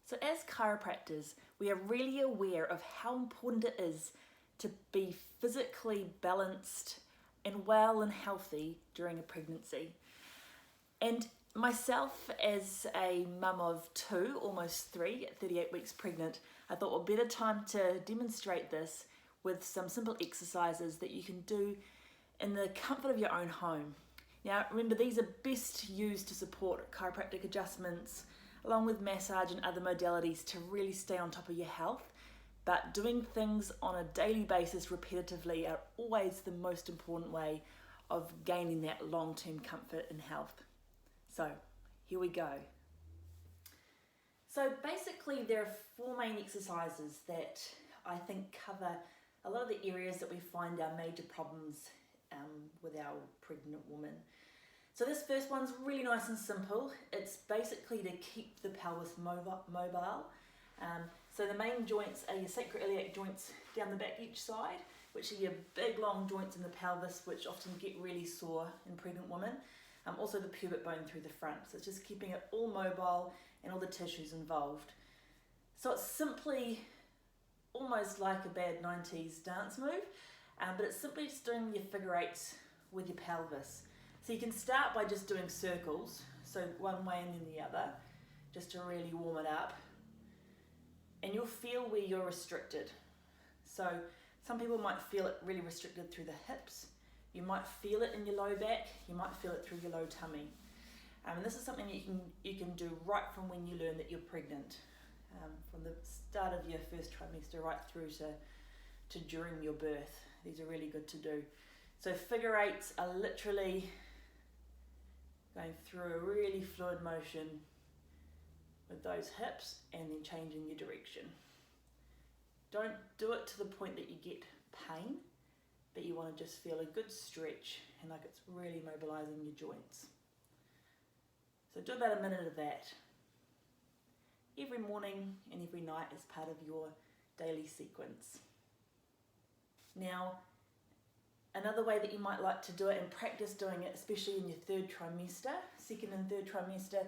So as chiropractors, we are really aware of how important it is to be physically balanced and well and healthy during a pregnancy. And myself, as a mum of 2, almost 3, at 38 weeks pregnant, I thought what better time to demonstrate this with some simple exercises that you can do in the comfort of your own home. Now remember, these are best used to support chiropractic adjustments along with massage and other modalities to really stay on top of your health. But doing things on a daily basis repetitively are always the most important way of gaining that long-term comfort and health. So here we go. So basically there are 4 main exercises that I think cover a lot of the areas that we find our major problems with our pregnant woman. So this first one's really nice and simple. It's basically to keep the pelvis mobile. So the main joints are your sacroiliac joints down the back each side, which are your big long joints in the pelvis, which often get really sore in pregnant women. Also the pubic bone through the front. So it's just keeping it all mobile and all the tissues involved. So it's simply almost like a bad 90s dance move, but it's simply just doing your figure eights with your pelvis. So you can start by just doing circles, so one way and then the other, just to really warm it up. And you'll feel where you're restricted. So some people might feel it really restricted through the hips. You might feel it in your low back. You might feel it through your low tummy. And this is something you can do right from when you learn that you're pregnant, from the start of your first trimester right through to during your birth. These are really good to do. So figure eights are literally going through a really fluid motion with those hips and then changing your direction. Don't do it to the point that you get pain, but you want to just feel a good stretch and like it's really mobilizing your joints. So do about a minute of that every morning and every night as part of your daily sequence. Now, another way that you might like to do it and practice doing it, especially in your 3rd trimester, 2nd and 3rd trimester,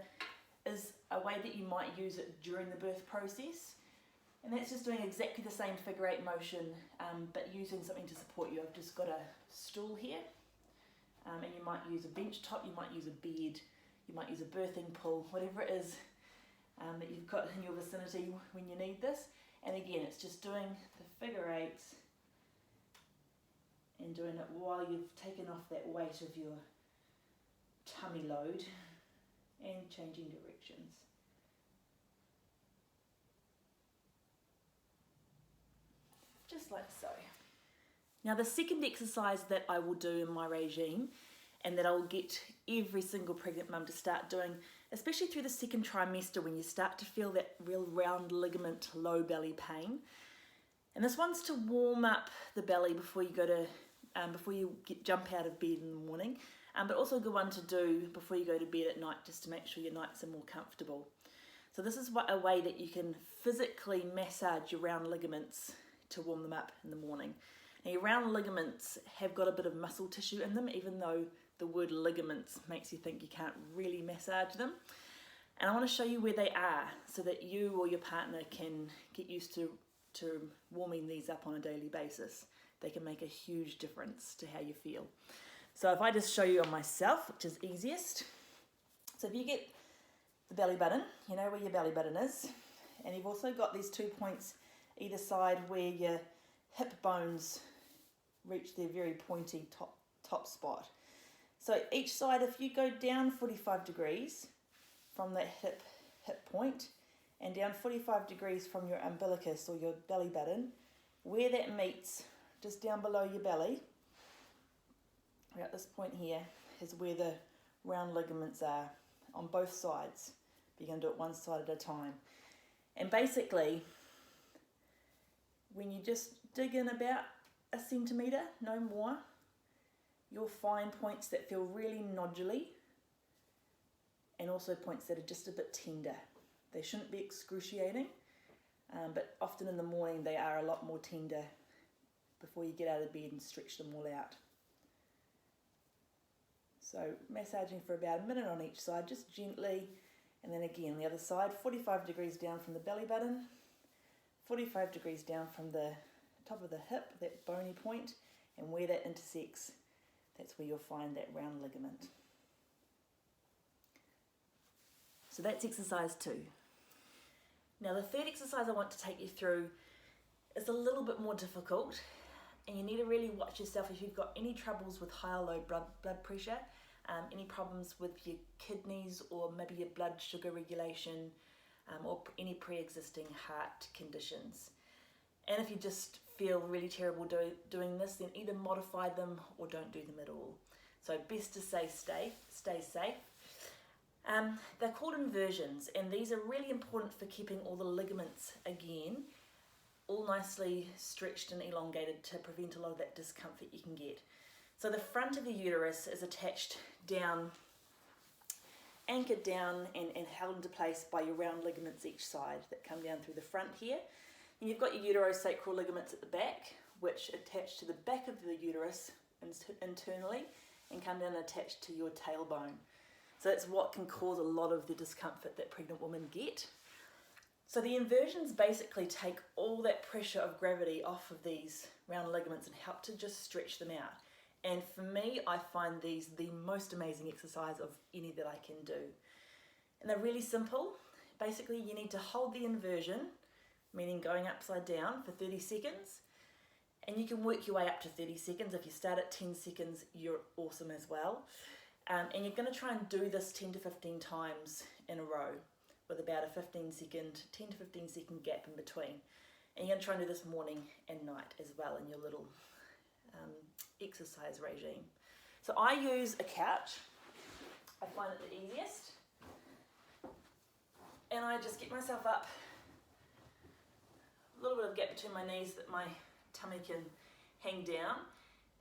is a way that you might use it during the birth process. And that's just doing exactly the same figure 8 motion, but using something to support you. I've just got a stool here, and you might use a bench top, you might use a bed, you might use a birthing pool, whatever it is that you've got in your vicinity when you need this. And again, it's just doing the figure 8s and doing it while you've taken off that weight of your tummy load and changing directions. Just like so. Now the second exercise that I will do in my regime, and that I'll get every single pregnant mum to start doing, especially through the 2nd trimester when you start to feel that real round ligament low belly pain. And this one's to warm up the belly before you go to jump out of bed in the morning, but also a good one to do before you go to bed at night, just to make sure your nights are more comfortable. So this is a way that you can physically massage your round ligaments to warm them up in the morning. Now your round ligaments have got a bit of muscle tissue in them, even though the word ligaments makes you think you can't really massage them. And I want to show you where they are so that you or your partner can get used to warming these up on a daily basis. They can make a huge difference to how you feel. So if I just show you on myself, which is easiest. So if you get the belly button, you know where your belly button is, and you've also got these 2 points either side where your hip bones reach their very pointy top spot. So each side, if you go down 45 degrees from that hip point and down 45 degrees from your umbilicus or your belly button, where that meets, just down below your belly, right at this point here, is where the round ligaments are on both sides. But you're going to do it one side at a time. And basically, when you just dig in about a centimetre, no more, you'll find points that feel really noduly and also points that are just a bit tender. They shouldn't be excruciating, but often in the morning they are a lot more tender before you get out of bed and stretch them all out. So massaging for about a minute on each side, just gently, And then again, the other side, 45 degrees down from the belly button, 45 degrees down from the top of the hip, that bony point, and where that intersects, that's where you'll find that round ligament. So that's exercise 2. Now the third exercise I want to take you through is a little bit more difficult, and you need to really watch yourself if you've got any troubles with high or low blood pressure, any problems with your kidneys, or maybe your blood sugar regulation, or any pre-existing heart conditions. And if you just feel really terrible doing this, then either modify them or don't do them at all. So best to stay safe. They're called inversions, and these are really important for keeping all the ligaments, again, all nicely stretched and elongated to prevent a lot of that discomfort you can get. So the front of the uterus is attached down, anchored down and held into place by your round ligaments each side that come down through the front here. And you've got your uterosacral ligaments at the back, which attach to the back of the uterus internally and come down and attach to your tailbone. So that's what can cause a lot of the discomfort that pregnant women get. So the inversions basically take all that pressure of gravity off of these round ligaments and help to just stretch them out. And for me, I find these the most amazing exercise of any that I can do. And they're really simple. Basically, you need to hold the inversion, meaning going upside down, for 30 seconds. And you can work your way up to 30 seconds. If you start at 10 seconds, you're awesome as well. And you're going to try and do this 10 to 15 times in a row with about a 10 to 15 second gap in between. And you're going to try and do this morning and night as well in your little exercise regime. So I use a couch. I find it the easiest. And I just get myself up, a little bit of gap between my knees that my tummy can hang down.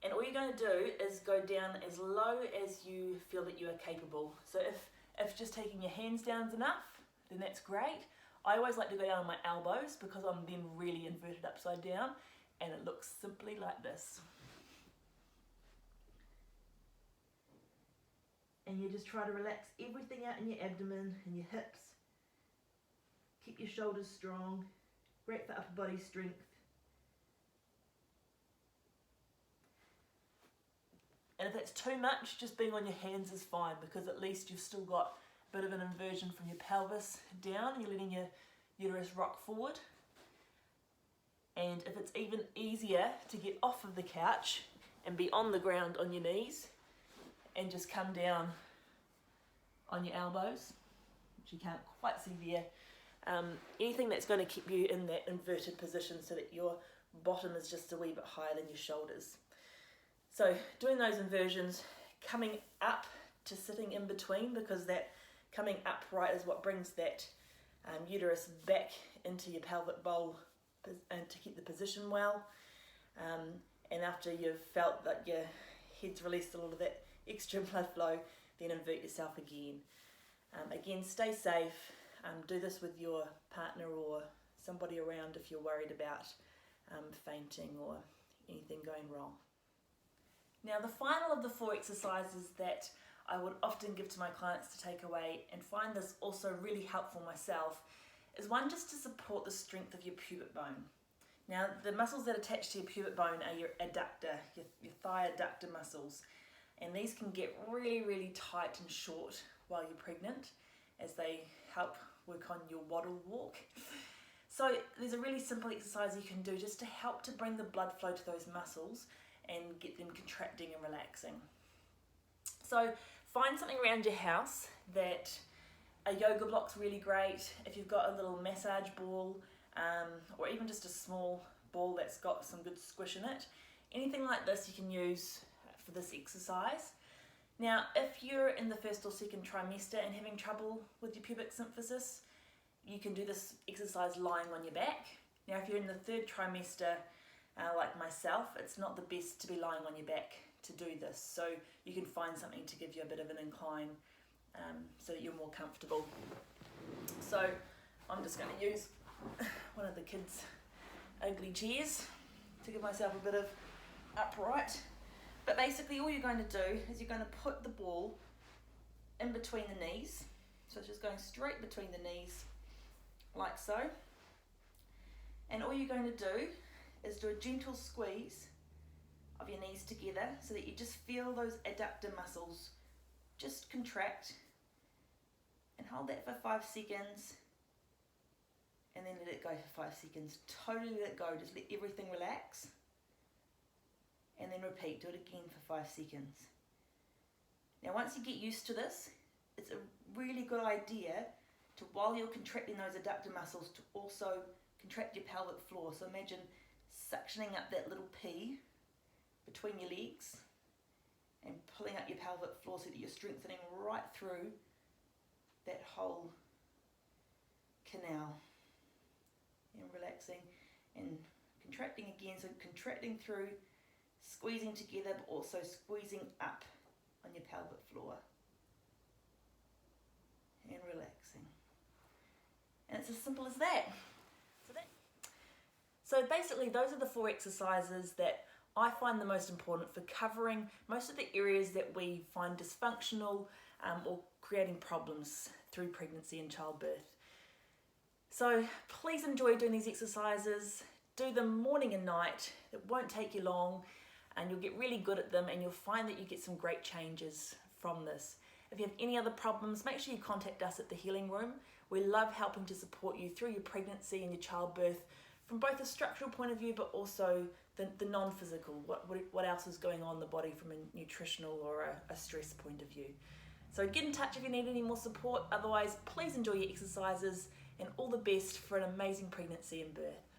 And all you're going to do is go down as low as you feel that you are capable. So if just taking your hands down is enough, then that's great. I always like to go down on my elbows because I'm then really inverted upside down, and it looks simply like this. And you just try to relax everything out in your abdomen and your hips. Keep your shoulders strong. Great for upper body strength. And if that's too much, just being on your hands is fine, because at least you've still got a bit of an inversion from your pelvis down. You're letting your uterus rock forward. And if it's even easier to get off of the couch and be on the ground on your knees and just come down on your elbows, which you can't quite see there, anything that's going to keep you in that inverted position so that your bottom is just a wee bit higher than your shoulders. So doing those inversions, coming up to sitting in between, because that coming upright is what brings that uterus back into your pelvic bowl and to keep the position well. And after you've felt that your head's released a little of that extra blood flow, then invert yourself again. Again, stay safe. Do this with your partner or somebody around if you're worried about fainting or anything going wrong. Now, the final of the 4 exercises that I would often give to my clients to take away, and find this also really helpful myself, is one just to support the strength of your pubic bone. Now, the muscles that attach to your pubic bone are your adductor, your thigh adductor muscles, and these can get really, really tight and short while you're pregnant, as they help work on your waddle walk. So there's a really simple exercise you can do just to help to bring the blood flow to those muscles and get them contracting and relaxing. So find something around your house. That a yoga block's really great. If you've got a little massage ball, or even just a small ball that's got some good squish in it, anything like this you can use for this exercise. Now, if you're in the 1st or 2nd trimester and having trouble with your pubic symphysis, you can do this exercise lying on your back. Now, if you're in the 3rd trimester, like myself, it's not the best to be lying on your back to do this. So you can find something to give you a bit of an incline so that you're more comfortable. So I'm just going to use one of the kids' ugly chairs to give myself a bit of upright. But basically all you're going to do is you're going to put the ball in between the knees. So it's just going straight between the knees, like so. And all you're going to do is do a gentle squeeze of your knees together so that you just feel those adductor muscles just contract, and hold that for 5 seconds, and then let it go for 5 seconds. Totally let it go, just let everything relax, and then repeat, do it again for 5 seconds. Now once you get used to this, it's a really good idea to, while you're contracting those adductor muscles, to also contract your pelvic floor. So imagine suctioning up that little P between your legs and pulling up your pelvic floor so that you're strengthening right through that whole canal, and relaxing and contracting again. So contracting through, squeezing together, but also squeezing up on your pelvic floor and relaxing. And it's as simple as that. So basically those are the 4 exercises that I find the most important for covering most of the areas that we find dysfunctional or creating problems through pregnancy and childbirth. So please enjoy doing these exercises. Do them morning and night. It won't take you long, and you'll get really good at them, and you'll find that you get some great changes from this. If you have any other problems, make sure you contact us at the Healing Room. We love helping to support you through your pregnancy and your childbirth from both a structural point of view, but also the non-physical, what else is going on in the body from a nutritional or a stress point of view. So get in touch if you need any more support. Otherwise, please enjoy your exercises, and all the best for an amazing pregnancy and birth.